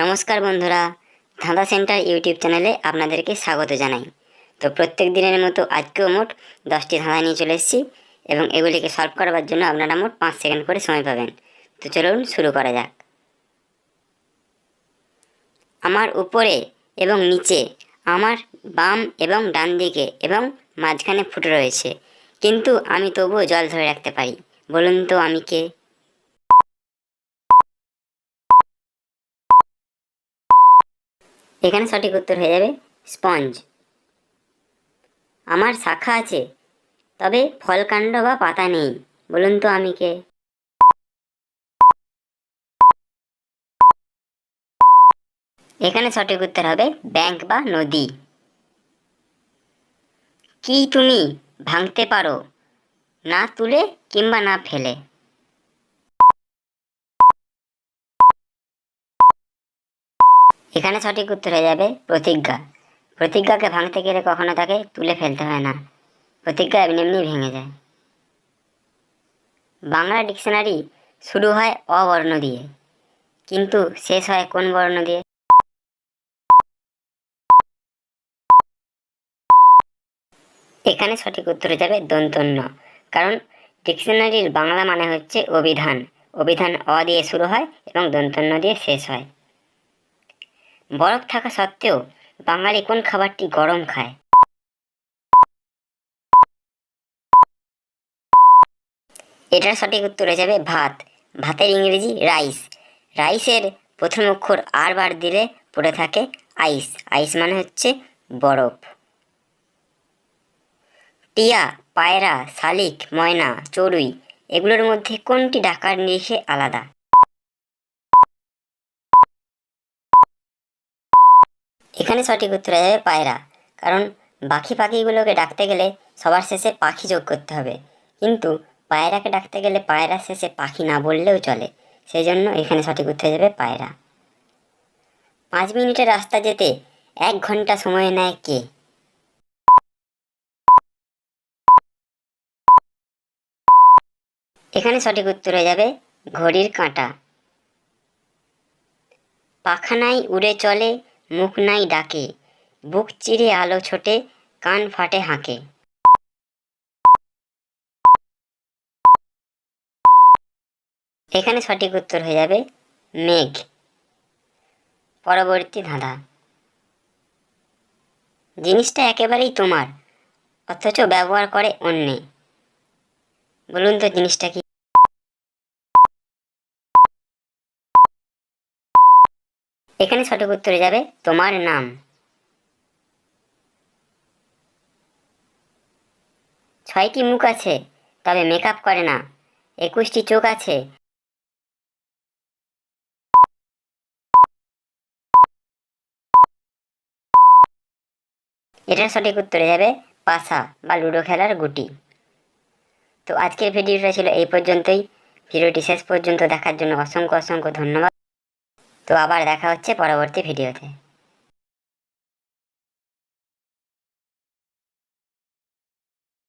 নমস্কার বন্ধুরা, ধাঁধা সেন্টার ইউটিউব চ্যানেলে আপনাদেরকে স্বাগত জানাই। তো প্রত্যেক দিনের মতো আজকেও মোট 10টি ধাঁধা নিয়ে চলে এসেছি এবং এগুলিকে সলভ করবার জন্য আপনারা মোট 5 সেকেন্ড করে সময় পাবেন। তো চলুন শুরু করা যাক। আমার উপরে এবং নিচে, আমার বাম এবং ডান দিকে এবং মাঝখানে ফুটো রয়েছে, কিন্তু আমি তবুও জল ধরে রাখতে পারি। বলুন তো আমি কে? এখানে সঠিক উত্তর হয়ে যাবে স্পঞ্জ। আমার শাখা আছে, তবে ফলকাণ্ড বা পাতা নেই। বলুন তো আমি কে? এখানে সঠিক উত্তর হবে ব্যাংক বা নদী। কি তুমি ভাঙতে পারো, না তুলে কিংবা না ফেলে? এখানে সঠিক উত্তর হয়ে যাবে প্রতিজ্ঞা। প্রতিজ্ঞাকে ভাঙতে গেলে কখনো তাকে তুলে ফেলতে হয় না, প্রতিজ্ঞা এমনি এমনি ভেঙে যায়। বাংলা ডিকশনারি শুরু হয় অ বর্ণ দিয়ে, কিন্তু শেষ হয় কোন বর্ণ দিয়ে? এখানে সঠিক উত্তর হয়ে যাবে দন্ত্য ন, কারণ ডিকশনারির বাংলা মানে হচ্ছে অভিধান। অভিধান অ দিয়ে শুরু হয় এবং দন্ত্য ন দিয়ে শেষ হয়। বরফ থাকা সত্ত্বেও বাঙালি কোন খাবারটি গরম খায়? এটার সঠিক উত্তর হয়ে যাবে ভাত। ভাতের ইংরেজি রাইস। রাইসের প্রথম অক্ষর আর বার দিলে পড়ে থাকে আইস। আইস মানে হচ্ছে বরফ। টিয়া, পায়রা, শালিক, ময়না, চড়ুই এগুলোর মধ্যে কোনটি ডাকার নিরিখে আলাদা? এখানে সঠিক উত্তর হয়ে যাবে পায়রা, কারণ বাকি পাখিগুলোকে ডাকতে গেলে সবার শেষে পাখি যোগ করতে হবে, কিন্তু পায়রাকে ডাকতে গেলে পায়রার শেষে পাখি না বললেও চলে, সেই জন্য এখানে সঠিক উত্তর হয়ে যাবে পায়রা। 5 মিনিটের রাস্তা যেতে 1 ঘন্টা সময় নেয় কে? এখানে সঠিক উত্তর হয়ে যাবে ঘড়ির কাঁটা। পাখা নাই উড়ে চলে, মুখ নাই ডাকে, বুক চিরে আলো ছোটে, কান ফাটে হাঁকে। এখানে সঠিক উত্তর হয়ে যাবে মেঘ। পরবর্তী ধাঁধা। জিনিসটা একেবারেই তোমার, অথচ ব্যবহার করে অন্যে। বলুন তো জিনিসটা কি? এখানে সঠিক উত্তর হয়ে যাবে তোমার নাম। 6টি মুখ আছে, তবে মেকআপ করে না। 21টি চোখ আছে। এটার সঠিক উত্তর হয়ে যাবে পাশা বা লুডো খেলার গুটি। তো আজকের ভিডিওটা ছিল এই পর্যন্তই। ভিডিওটি শেষ পর্যন্ত দেখার জন্য অসংখ্য অসংখ্য ধন্যবাদ। তো আবার দেখা হচ্ছে পরবর্তী ভিডিওতে।